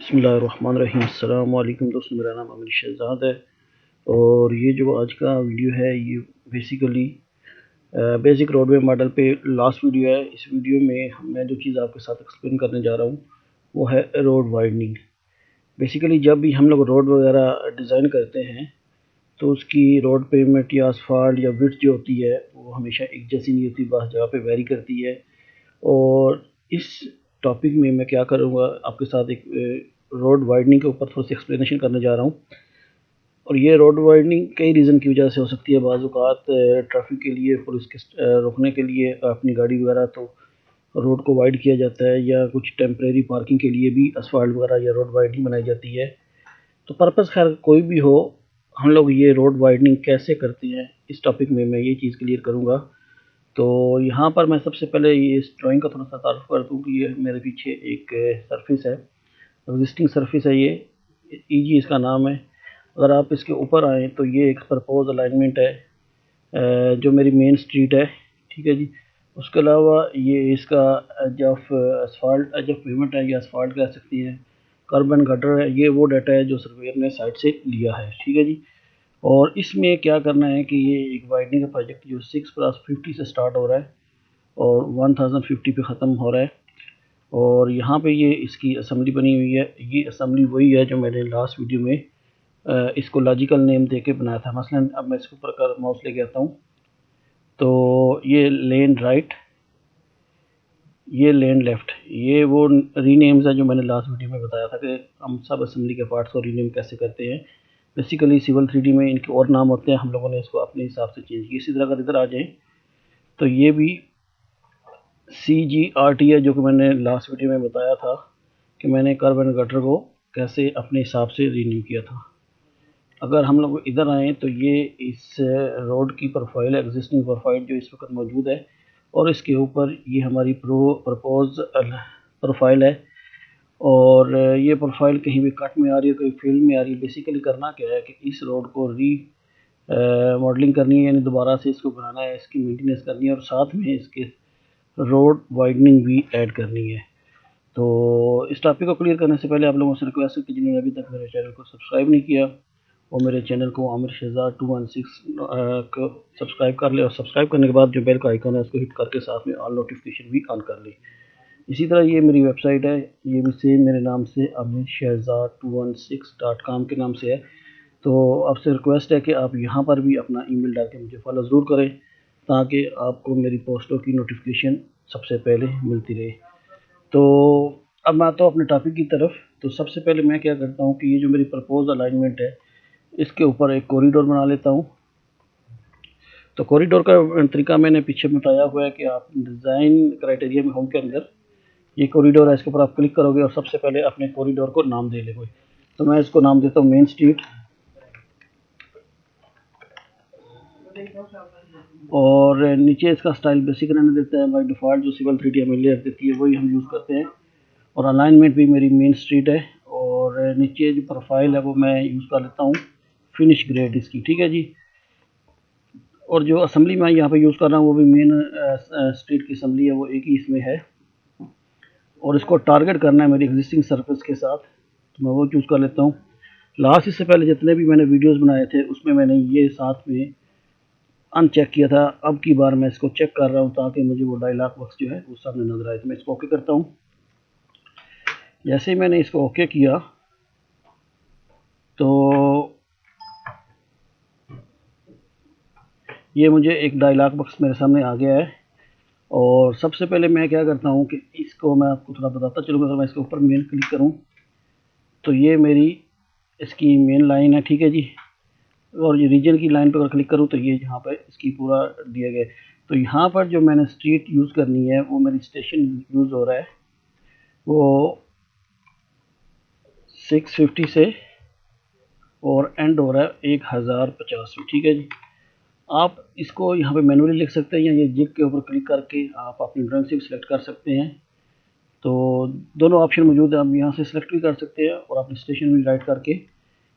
बिस्मिल्लाहिर्रहमानिर्रहीम। अस्सलाम वालेकुम दोस्तों, मेरा नाम अमीर शहजाद है और ये जो आज का वीडियो है ये बेसिकली बेसिक रोडवे मॉडल पे लास्ट वीडियो है। इस वीडियो में मैं जो चीज़ आपके साथ एक्सप्लेन करने जा रहा हूँ वो है रोड वाइडनिंग। बेसिकली जब भी हम लोग रोड वगैरह डिज़ाइन करते हैं तो उसकी रोड पेमेंट या असफाल्ट या विड्थ जो होती है वो हमेशा एक जैसी नहीं होती, बस जगह पे वेरी करती है। और इस टॉपिक में मैं क्या करूँगा, आपके साथ एक रोड वाइडनिंग के ऊपर थोड़ी सी एक्सप्लेनेशन करने जा रहा हूँ। और ये रोड वाइडनिंग कई रीज़न की वजह से हो सकती है। बाज़ औक़ात ट्रैफिक के लिए, पुलिस के रोकने के लिए अपनी गाड़ी वगैरह तो रोड को वाइड किया जाता है, या कुछ टेम्परेरी पार्किंग के लिए भी असफाल्ट वगैरह या रोड वाइडनिंग बनाई जाती है। तो पर्पज़ खैर कोई भी हो, हम लोग ये रोड वाइडनिंग कैसे करते हैं इस टॉपिक में मैं ये चीज़ क्लियर करूँगा। तो यहाँ पर मैं सबसे पहले ये इस ड्राइंग का थोड़ा सा तारुफ कर दूँ कि ये मेरे पीछे एक सरफेस है, एग्जिस्टिंग सरफेस है। ये ईजी इसका नाम है। अगर आप इसके ऊपर आएँ तो ये एक प्रपोज अलाइनमेंट है जो मेरी मेन स्ट्रीट है, ठीक है जी। उसके अलावा ये इसका edge of asphalt, edge of pavement है, या असफाल्ट कह सकती हैं। कर्ब गटर है, ये वो डाटा है जो सर्वेयर ने साइट से लिया है, ठीक है जी। और इसमें क्या करना है कि ये एक वाइडनिंग का प्रोजेक्ट जो 6+50 से स्टार्ट हो रहा है और 1050 पे ख़त्म हो रहा है। और यहाँ पे ये इसकी असम्बली बनी हुई है। ये असम्बली वही है जो मैंने लास्ट वीडियो में इसको लॉजिकल नेम दे के बनाया था। मसलन अब मैं इसके ऊपर कर माउस लेके आता हूँ तो ये लेन राइट, ये लेन लेफ़्ट, ये वो रीनेम्स है जो मैंने लास्ट वीडियो में बताया था कि हम सब असम्बली के पार्ट्स को रीनेम कैसे करते हैं। बेसिकली सिविल 3D में इनके और नाम होते हैं, हम लोगों ने इसको अपने हिसाब से चेंज किया। इसी तरह अगर इधर आ जाएँ तो ये भी CGRT है जो कि मैंने लास्ट वीडियो में बताया था कि मैंने कर्ब एंड गटर को कैसे अपने हिसाब से रीनेम किया था। अगर हम लोग इधर आएँ तो ये इस रोड की प्रोफाइल है, एग्जिस्टिंग प्रोफाइल जो इस वक्त मौजूद है। और इसके ऊपर ये हमारी प्रपोज प्रोफाइल है। और ये प्रोफाइल कहीं भी कट में आ रही है, कहीं फील्ड में आ रही है। बेसिकली करना क्या है कि इस रोड को मॉडलिंग करनी है, यानी दोबारा से इसको बनाना है, इसकी मेंटेनेंस करनी है और साथ में इसके रोड वाइडनिंग भी ऐड करनी है। तो इस टॉपिक को क्लियर करने से पहले आप लोगों से रिक्वेस्ट है कि जिन्होंने अभी तक मेरे चैनल को सब्सक्राइब नहीं किया वो मेरे चैनल को आमिर शहजाद 216 को सब्सक्राइब कर ले, और सब्सक्राइब करने के बाद जो बेल का आइकन है उसको हिट करके साथ में ऑल नोटिफिकेशन भी ऑन कर ले। इसी तरह ये मेरी वेबसाइट है, ये भी सेम मेरे नाम से आमिर शहजाद 216.com के नाम से है। तो आपसे रिक्वेस्ट है कि आप यहाँ पर भी अपना ईमेल डाल के मुझे फॉलो ज़रूर करें ताकि आपको मेरी पोस्टों की नोटिफिकेशन सबसे पहले मिलती रहे। तो अब मैं आता हूँ अपने टॉपिक की तरफ। तो सबसे पहले मैं क्या करता हूँ कि ये जो मेरी प्रपोज अलाइनमेंट है इसके ऊपर एक कॉरिडोर बना लेता हूँ। तो कॉरिडोर का तरीका मैंने पीछे बताया हुआ है कि आप डिज़ाइन क्राइटेरिया में होम के अंदर ये कॉरिडोर है, इसके ऊपर आप क्लिक करोगे और सबसे पहले अपने कॉरिडोर को नाम दे लेंगे। तो मैं इसको नाम देता हूँ मेन स्ट्रीट। और नीचे इसका स्टाइल बेसिक रहने देता है, बाई डिफ़ॉल्ट जो सिविल 3D हमें लेयर देती है वही हम यूज़ करते हैं। और अलाइनमेंट भी मेरी मेन स्ट्रीट है। और नीचे जो प्रोफाइल है वो मैं यूज़ कर लेता हूँ फिनिश ग्रेड इसकी, ठीक है जी। और जो असम्बली मैं यहाँ पे यूज़ कर रहा हूँ वो भी मेन स्ट्रीट की असम्बली है, वो एक ही इसमें है। और इसको टारगेट करना है मेरी एग्जिस्टिंग सरफेस के साथ, तो मैं वो चूज़ कर लेता हूँ। लास्ट इससे पहले जितने भी मैंने वीडियोस बनाए थे उसमें मैंने ये साथ में अनचेक किया था। अब की बार मैं इसको चेक कर रहा हूँ ताकि मुझे वो डायलॉग बॉक्स जो है वो सामने नजर आए। तो मैं इसको ओके करता हूँ। जैसे ही मैंने इसको ओके किया तो ये मुझे एक डायलॉग बॉक्स मेरे सामने आ गया है। और सबसे पहले मैं क्या करता हूँ कि इसको मैं आपको थोड़ा बताता चलूँगा। अगर मैं इसके ऊपर मेन क्लिक करूँ तो ये मेरी इसकी मेन लाइन है, ठीक है जी। और ये रीजन की लाइन पर अगर क्लिक करूँ तो ये यहाँ पर इसकी पूरा दिया गया है। तो यहाँ पर जो मैंने स्ट्रीट यूज़ करनी है वो मेरी स्टेशन यूज़ हो रहा है, वो 650 से और एंड हो रहा है 1050 में, ठीक है जी। आप इसको यहाँ पे मैनुअली लिख सकते हैं या ये जिप के ऊपर क्लिक करके आप अपनी ड्राइंग से भी सिलेक्ट कर सकते हैं। तो दोनों ऑप्शन मौजूद है, आप यहाँ से सिलेक्ट भी कर सकते हैं और अपनी स्टेशन भी राइट करके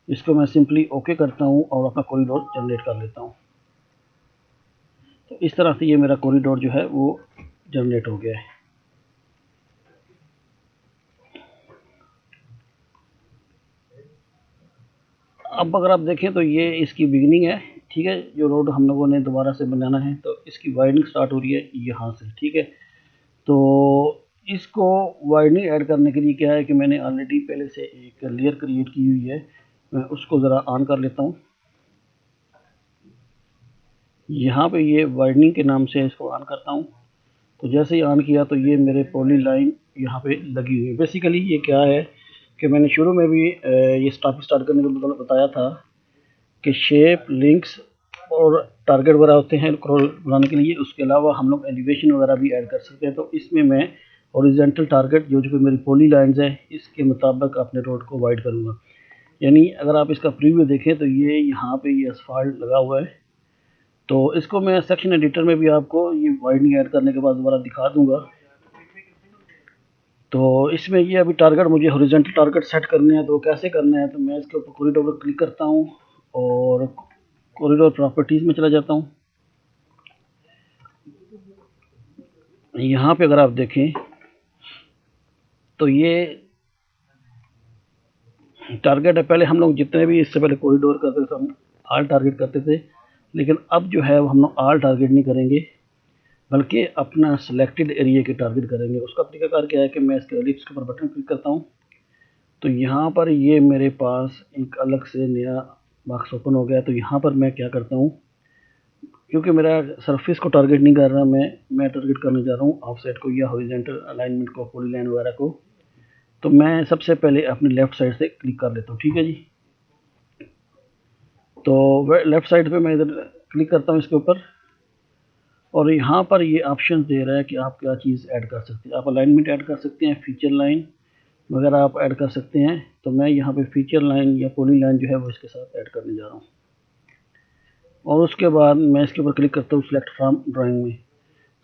इसको मैं सिंपली ओके करता हूँ और अपना कॉरिडोर जनरेट कर लेता हूँ। तो इस तरह से ये मेरा कॉरिडोर जो है वो जनरेट हो गया है। अब अगर आप देखें तो ये इसकी बिगनिंग है, ठीक है। जो रोड हम लोगों ने दोबारा से बनाना है तो इसकी वाइडनिंग स्टार्ट हो रही है यहाँ से, ठीक है। तो इसको वाइडनिंग ऐड करने के लिए क्या है कि मैंने ऑलरेडी पहले से एक लेयर क्रिएट की हुई है, मैं उसको ज़रा ऑन कर लेता हूँ। यहाँ पे ये वाइडनिंग के नाम से इसको ऑन करता हूँ। तो जैसे ही ऑन किया तो ये मेरे पॉली लाइन यहाँ पे लगी हुई है। बेसिकली ये क्या है कि मैंने शुरू में भी ये स्टार्ट करने के बताया था कि शेप, लिंक्स और टारगेट वगैरह होते हैं क्रॉल बनाने के लिए। उसके अलावा हम लोग एलिवेशन वगैरह भी ऐड कर सकते हैं। तो इसमें मैं हॉरिजॉन्टल टारगेट जो मेरी पॉली लाइन्स है इसके मुताबिक अपने रोड को वाइड करूँगा। यानी अगर आप इसका प्रीव्यू देखें तो ये यहाँ पे ये असफाल्ट लगा हुआ है। तो इसको मैं सेक्शन एडिटर में भी आपको ये वाइडनिंग ऐड करने के बाद दोबारा दिखा दूंगा। तो इसमें ये अभी टारगेट मुझे हॉरिजॉन्टल टारगेट सेट करने हैं, तो कैसे करना है। तो मैं इसके ऊपर कॉरिडोर पर क्लिक करता हूँ और कॉरिडोर प्रॉपर्टीज़ में चला जाता हूँ। यहाँ पे अगर आप देखें तो ये टारगेट है। पहले हम लोग जितने भी इससे पहले कॉरिडोर करते थे हम ऑल टारगेट करते थे, लेकिन अब जो है हम लोग ऑल टारगेट नहीं करेंगे बल्कि अपना सिलेक्टेड एरिया के टारगेट करेंगे। उसका तरीकाकार क्या है कि मैं इसके एलिप्स के ऊपर बटन क्लिक करता हूँ तो यहाँ पर ये मेरे पास एक अलग से नया बॉक्स ओपन हो गया। तो यहाँ पर मैं क्या करता हूँ, क्योंकि मेरा सरफेस को टारगेट नहीं कर रहा, मैं टारगेट करने जा रहा हूँ ऑफसेट को या हॉरिजॉन्टल अलाइनमेंट को, पॉलीलाइन वगैरह को। तो मैं सबसे पहले अपनी लेफ़्ट साइड से क्लिक कर लेता हूँ, ठीक है जी। तो लेफ़्ट साइड पे मैं इधर क्लिक करता हूँ इसके ऊपर और यहाँ पर ये ऑप्शन दे रहा है कि आप क्या चीज़ ऐड कर सकते हैं। आप अलाइनमेंट ऐड कर सकते हैं, फीचर लाइन वगैरह आप ऐड कर सकते हैं। तो मैं यहाँ पे फीचर लाइन या पॉली लाइन जो है वो इसके साथ ऐड करने जा रहा हूँ और उसके बाद मैं इसके ऊपर क्लिक करता हूँ सिलेक्ट फ्रॉम ड्राइंग में।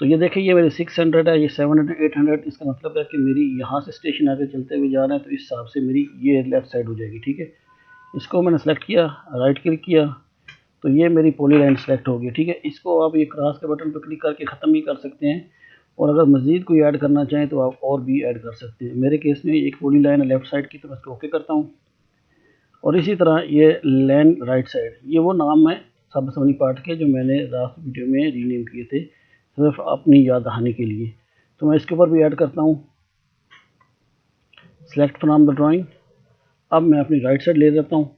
तो ये देखिए ये मेरे 600 है, ये 700, 800। इसका मतलब है कि मेरी यहाँ से स्टेशन आगे चलते हुए जा रहे हैं तो इस हिसाब से मेरी ये लेफ़्ट साइड हो जाएगी, ठीक है। इसको मैंने सेलेक्ट किया, राइट क्लिक किया तो ये मेरी पॉली लाइन सेलेक्ट हो गई, ठीक है। इसको आप ये क्रॉस के बटन पर क्लिक करके ख़त्म भी कर सकते हैं और अगर मज़ीद कोई ऐड करना चाहें तो आप और भी ऐड कर सकते हैं। मेरे केस में एक पॉली लाइन है लेफ़्ट साइड की, तो मैं इसको ओके करता हूँ। और इसी तरह ये लाइन राइट साइड, ये वो नाम है सब असम्बली पार्ट के जो मैंने लास्ट वीडियो में रीनेम किए थे सिर्फ अपनी याद दहानी के लिए। तो मैं इसके ऊपर भी ऐड करता हूँ सेलेक्ट फ्रॉम द ड्राइंग। अब मैं अपनी राइट साइड ले जाता हूँ,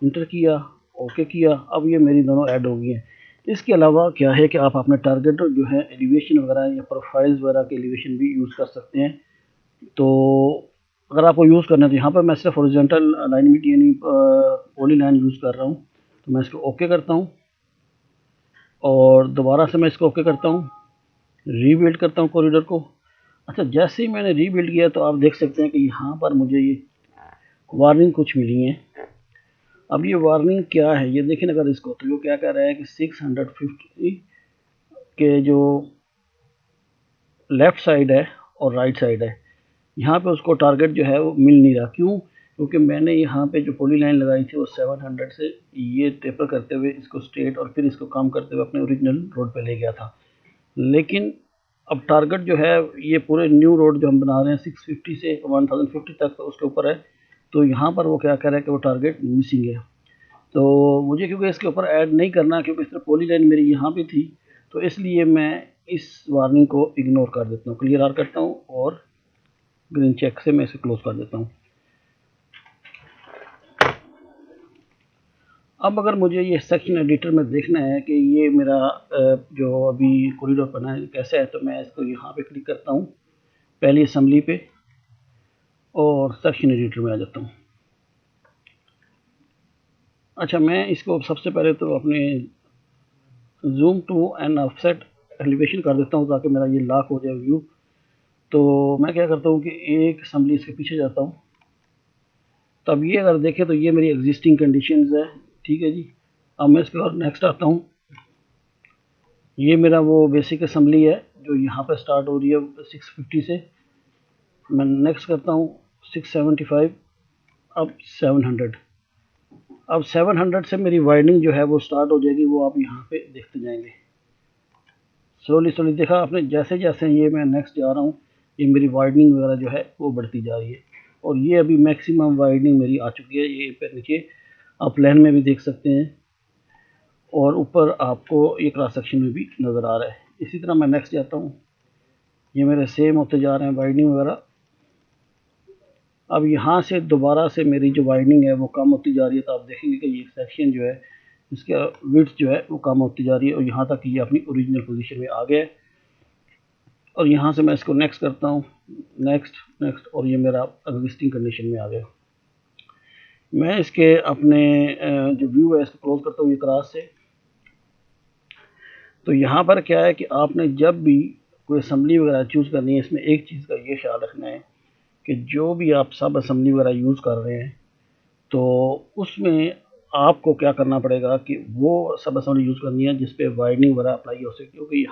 इंटर किया, ओके किया। अब ये मेरी दोनों ऐड हो गई हैं। इसके अलावा क्या है कि आप अपने टारगेट जो है एलिवेशन वगैरह या प्रोफाइल्स वगैरह के एलिवेशन भी यूज़ कर सकते हैं। तो अगर आपको यूज़ करना है तो यहाँ पर मैं सिर्फ हॉरिजॉन्टल अलाइनमेंट यानी पॉली लाइन यूज़ कर रहा हूँ। तो मैं इसको ओके करता हूँ और दोबारा से मैं इसको ओके करता हूँ, रीबिल्ड करता हूँ कॉरिडोर को। अच्छा, जैसे ही मैंने रीबिल्ड किया तो आप देख सकते हैं कि यहाँ पर मुझे ये वार्निंग कुछ मिली है। अब ये वार्निंग क्या है ये देखें अगर इसको, तो वो क्या कह रहा है कि 650 के जो लेफ़्ट साइड है और राइट साइड है यहाँ पे उसको टारगेट जो है वो मिल नहीं रहा। क्यों? क्योंकि मैंने यहाँ पे जो पॉली लाइन लगाई थी वो 700 से ये टेपर करते हुए इसको स्ट्रेट और फिर इसको कम करते हुए अपने ओरिजिनल रोड पे ले गया था। लेकिन अब टारगेट जो है ये पूरे न्यू रोड जो हम बना रहे हैं 650 से 1050 तक तो उसके ऊपर है। तो यहाँ पर वो क्या कह रहा है कि वो टारगेट मिसिंग है। तो मुझे क्योंकि इसके ऊपर ऐड नहीं करना, क्योंकि इस तरह पॉली लाइन मेरी यहाँ पे थी, तो इसलिए मैं इस वार्निंग को इग्नोर कर देता हूँ, क्लियर आर करता हूँ और ग्रीन चेक से मैं इसे क्लोज कर देता हूँ। अब अगर मुझे ये सेक्शन एडिटर में देखना है कि ये मेरा जो अभी कॉरिडोर बना है कैसे है, तो मैं इसको यहाँ पे क्लिक करता हूँ पहली असेंबली पे और सेक्शन एडिटर में आ जाता हूँ। अच्छा, मैं इसको सबसे पहले तो अपने zoom to and offset elevation कर देता हूँ ताकि मेरा ये लॉक हो जाए व्यू। तो मैं क्या करता हूँ कि एक असेंबली इसके पीछे जाता हूँ। तब ये अगर देखें तो ये मेरी एग्जिस्टिंग कंडीशंस है, ठीक है जी। अब मैं इसके बाद नेक्स्ट आता हूँ। ये मेरा वो बेसिक असेंबली है जो यहाँ पे स्टार्ट हो रही है 650 से। मैं नेक्स्ट करता हूँ 675, अब 700। अब 700 से मेरी वाइडनिंग जो है वो स्टार्ट हो जाएगी, वो आप यहाँ पे देखते जाएंगे। स्लोली देखा आपने, जैसे जैसे ये मैं नेक्स्ट जा रहा हूँ ये मेरी वाइडनिंग वगैरह जो है वो बढ़ती जा रही है और ये अभी मैक्सिमम वाइडनिंग मेरी आ चुकी है। ये पे नीचे आप प्लेन में भी देख सकते हैं और ऊपर आपको ये क्रॉस सेक्शन में भी नज़र आ रहा है। इसी तरह मैं नेक्स्ट जाता हूँ, ये मेरे सेम होते जा रहे हैं वाइडनिंग वगैरह। अब यहाँ से दोबारा से मेरी जो वाइडनिंग है वो कम होती जा रही है, तो आप देखेंगे कि ये सेक्शन जो है इसका विड्थ जो है वो कम होती जा रही है और यहाँ तक ये अपनी ओरिजिनल पोजीशन में आ गया है। और यहाँ से मैं इसको नेक्स्ट करता हूँ, नेक्स्ट, और ये मेरा एग्जिस्टिंग कंडीशन में आ गया। मैं इसके अपने जो व्यू है इसको क्लोज करता हूँ ये क्रॉस से। तो यहाँ पर क्या है कि आपने जब भी कोई असम्बली वगैरह चूज़ करनी है, इसमें एक चीज़ का ये ख्याल रखना है कि जो भी आप सब असम्बली वगैरह यूज़ कर रहे हैं तो उसमें आपको क्या करना पड़ेगा कि वो सब असम्बली यूज़ करनी है जिस पे वाइडनिंग वगैरह अप्लाई हो सके, क्योंकि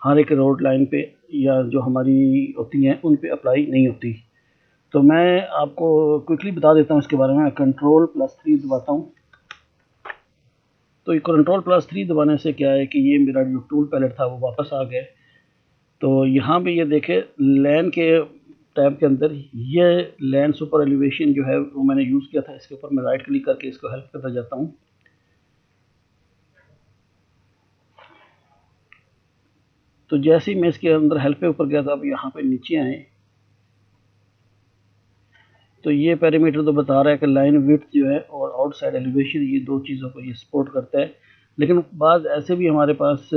हर एक रोड लाइन पे या जो हमारी होती हैं उन पे अप्लाई नहीं होती। तो मैं आपको क्विकली बता देता हूँ इसके बारे में। Ctrl+3 दबाता हूँ, तो ये Ctrl+3 दबाने से क्या है कि ये मेरा जो टूल पैलेट था वो वापस आ गया। तो यहाँ पे ये देखें लैन के टैब के अंदर ये लैन सुपर एलिवेशन जो है वो मैंने यूज़ किया था। इसके ऊपर मैं राइट क्लिक करके इसको हेल्प करता जाता हूँ। तो जैसे ही मैं इसके अंदर हेल्प पे ऊपर गया था, अब यहाँ पे नीचे आए तो ये पैरामीटर तो बता रहा है कि लाइन विड्थ जो है और आउटसाइड एलिवेशन, ये दो चीज़ों को ये सपोर्ट करता है। लेकिन बाद ऐसे भी हमारे पास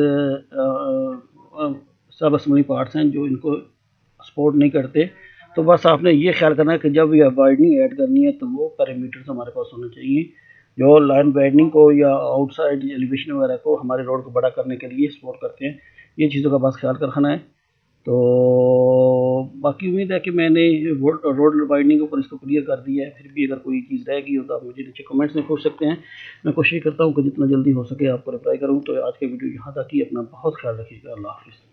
सब असम्बली पार्ट्स हैं जो इनको सपोर्ट नहीं करते। तो बस आपने ये ख्याल करना है कि जब ये वाइडनिंग ऐड करनी है तो वो पैरामीटर्स हमारे पास होने चाहिए जो लाइन वाइडनिंग को या आउटसाइड एलिवेशन वगैरह को हमारे रोड को बड़ा करने के लिए सपोर्ट करते हैं। ये चीज़ों का बस ख्याल रखना है। तो बाकी उम्मीद है कि मैंने रोड वाइडनिंग के ऊपर इसको क्लियर कर दिया है। फिर भी अगर कोई चीज़ रह गई हो तो आप मुझे नीचे कमेंट्स में पूछ सकते हैं। मैं कोशिश करता हूँ कि जितना जल्दी हो सके आपको रिप्लाई करूँ। तो आज के वीडियो यहाँ तक ही। अपना बहुत ख्याल रखिएगा। अल्लाह हाफिज़।